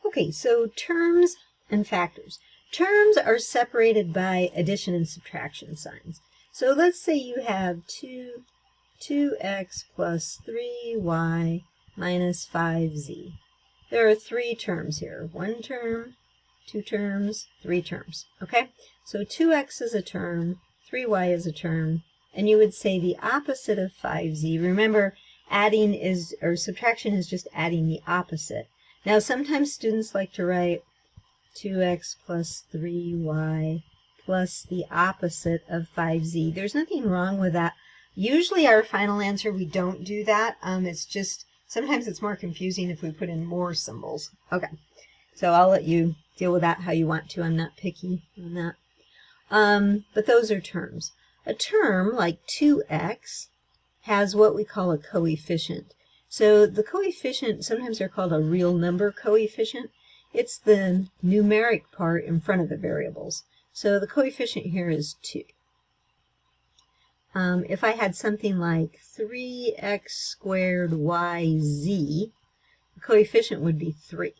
Okay, so terms and factors. Terms are separated by addition and subtraction signs. So let's say you have 2x plus 3y minus 5z. There are three terms here. One term, two terms, three terms. Okay? So 2x is a term, 3y is a term, and you would say the opposite of 5z. Remember, adding is, or subtraction is just adding the opposite. Now, sometimes students like to write 2x plus 3y plus the opposite of 5z. There's nothing wrong with that. Usually our final answer, we don't do that. It's just, sometimes it's more confusing if we put in more symbols. Okay, so I'll let you deal with that how you want to. I'm not picky on that. But those are terms. A term like 2x has what we call a coefficient. So the coefficient, sometimes they're called a real number coefficient. It's the numeric part in front of the variables. So the coefficient here is 2. If I had something like 3x squared yz, the coefficient would be 3.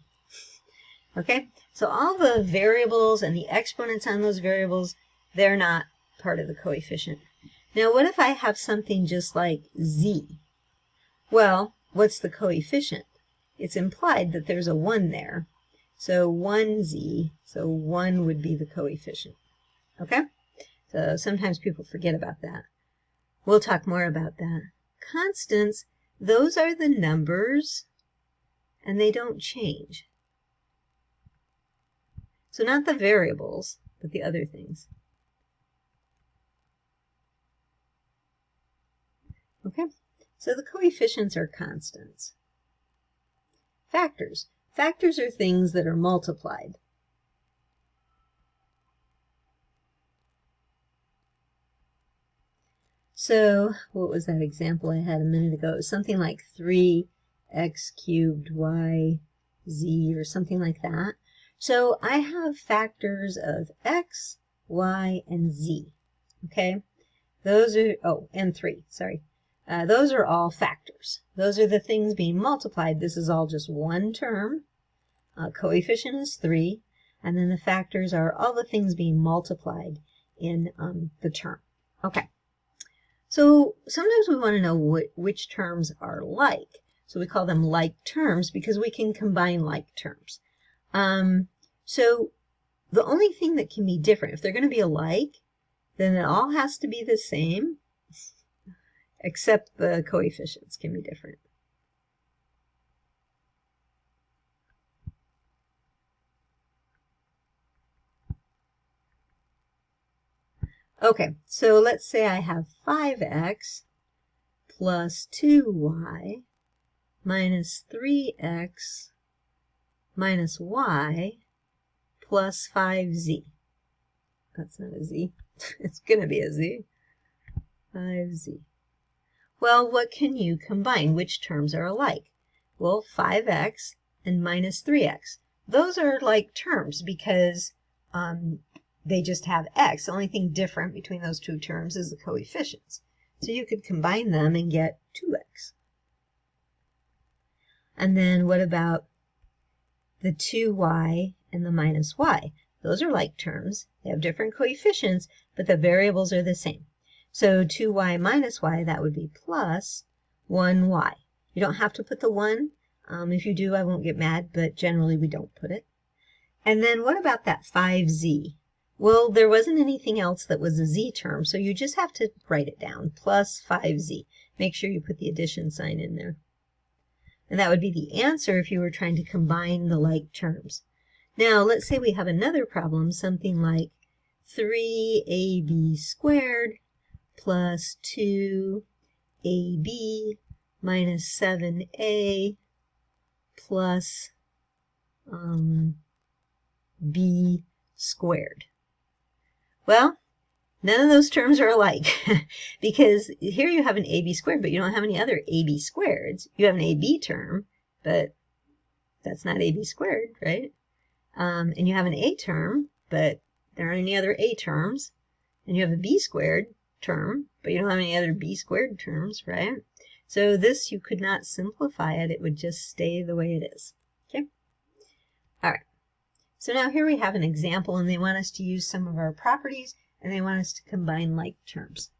Okay, so all the variables and the exponents on those variables, they're not part of the coefficient. Now, what if I have something just like z? Well, what's the coefficient? It's implied that there's a 1 there. So 1z, so 1 would be the coefficient. Okay? So sometimes people forget about that. We'll talk more about that. Constants, those are the numbers, and they don't change. So not the variables, but the other things. Okay? So the coefficients are constants. Factors. Factors are things that are multiplied. So, what was that example I had a minute ago? It was something like 3x cubed y z or something like that. So I have factors of x, y, and z. Okay? Those are, oh, and 3, sorry. Those are all factors. Those are the things being multiplied. This is all just one term. Coefficient is 3. And then the factors are all the things being multiplied in the term. Okay. So sometimes we want to know which terms are like. So we call them like terms because we can combine like terms. So the only thing that can be different, if they're going to be alike, then it all has to be the same, except the coefficients can be different. Okay, so let's say I have 5x plus 2y minus 3x minus y plus 5z. That's not a z. It's going to be a z. 5z. Well, what can you combine? Which terms are alike? Well, 5x and minus 3x. Those are like terms because they just have x. The only thing different between those two terms is the coefficients. So you could combine them and get 2x. And then what about the 2y and the minus y? Those are like terms. They have different coefficients, but the variables are the same. So 2y minus y, that would be plus 1y. You don't have to put the 1. If you do, I won't get mad, but generally we don't put it. And then what about that 5z? Well, there wasn't anything else that was a z term, so you just have to write it down, plus 5z. Make sure you put the addition sign in there. And that would be the answer if you were trying to combine the like terms. Now, let's say we have another problem, something like 3ab squared plus 2ab minus 7a plus b squared. Well, none of those terms are alike because here you have an ab squared, but you don't have any other ab squareds. You have an ab term, but that's not ab squared, right? And you have an a term, but there aren't any other a terms. And you have a b squared term, but you don't have any other b squared terms, right? So this, you could not simplify it. It would just stay the way it is. Okay? So now here we have an example, and they want us to use some of our properties, and they want us to combine like terms.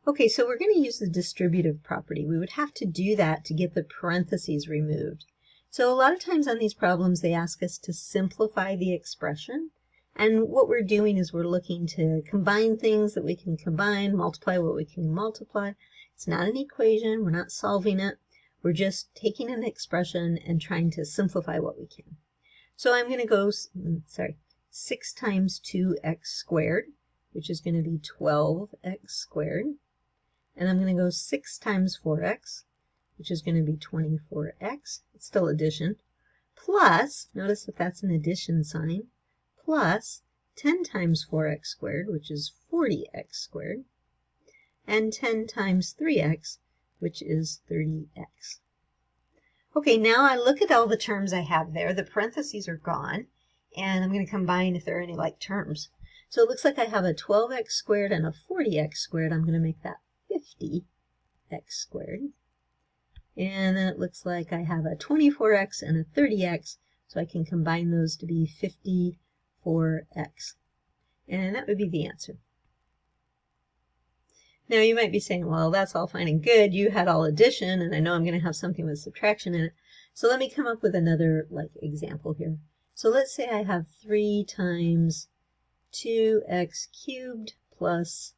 Okay, so we're going to use the distributive property. We would have to do that to get the parentheses removed. So a lot of times on these problems, they ask us to simplify the expression. And what we're doing is we're looking to combine things that we can combine, multiply what we can multiply. It's not an equation. We're not solving it. We're just taking an expression and trying to simplify what we can. So I'm going to go, 6 times 2x squared, which is going to be 12x squared. And I'm going to go 6 times 4x, which is going to be 24x. It's still addition. Plus, notice that that's an addition sign, plus 10 times 4x squared, which is 40x squared, and 10 times 3x, which is 30x. Okay, now I look at all the terms I have there. The parentheses are gone, and I'm going to combine if there are any like terms. So it looks like I have a 12x squared and a 40x squared. I'm going to make that 50x squared. And then it looks like I have a 24x and a 30x, so I can combine those to be 54x. And that would be the answer. Now you might be saying, well, that's all fine and good. You had all addition, and I know I'm going to have something with subtraction in it. So let me come up with another example here. So let's say I have 3 times 2x cubed plus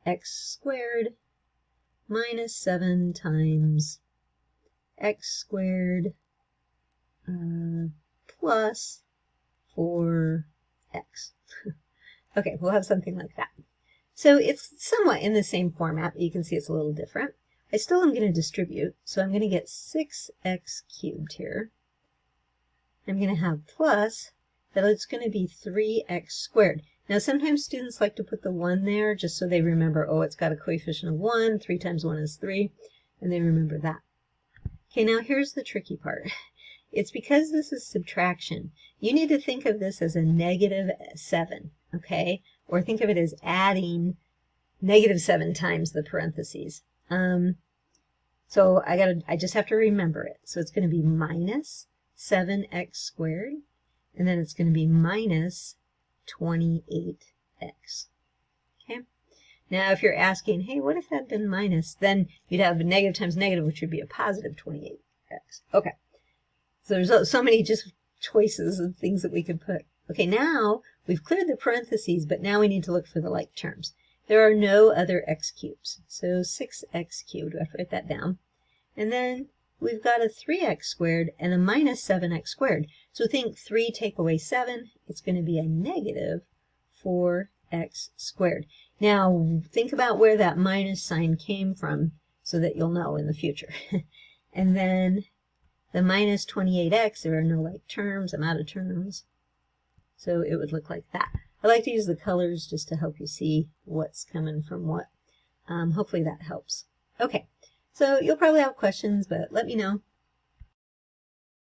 x squared minus 7 times x squared plus 4x. Okay, we'll have something like that. So it's somewhat in the same format, but you can see it's a little different. I still am going to distribute, so I'm going to get 6x cubed here. I'm going to have plus, that it's going to be 3x squared. Now sometimes students like to put the 1 there just so they remember, oh, it's got a coefficient of 1, 3 times 1 is 3, and they remember that. Okay, now here's the tricky part. It's because this is subtraction. You need to think of this as a -7, okay? Or think of it as adding -7 times the parentheses. So I just have to remember it. So it's going to be minus 7x squared, and then it's going to be minus 28x. Okay? Now, if you're asking, hey, what if that had been minus? Then you'd have a negative times negative, which would be a positive 28x. Okay. So there's so many just choices of things that we could put. Okay, now we've cleared the parentheses, but now we need to look for the like terms. There are no other x cubes. So 6x cubed, we have to write that down. And then we've got a 3x squared and a minus 7x squared. So think 3 take away 7, it's going to be a negative 4x squared. Now think about where that minus sign came from so that you'll know in the future. And then the minus 28x, there are no like terms, I'm out of terms. So it would look like that. I like to use the colors just to help you see what's coming from what. Hopefully that helps. Okay, so you'll probably have questions, but let me know.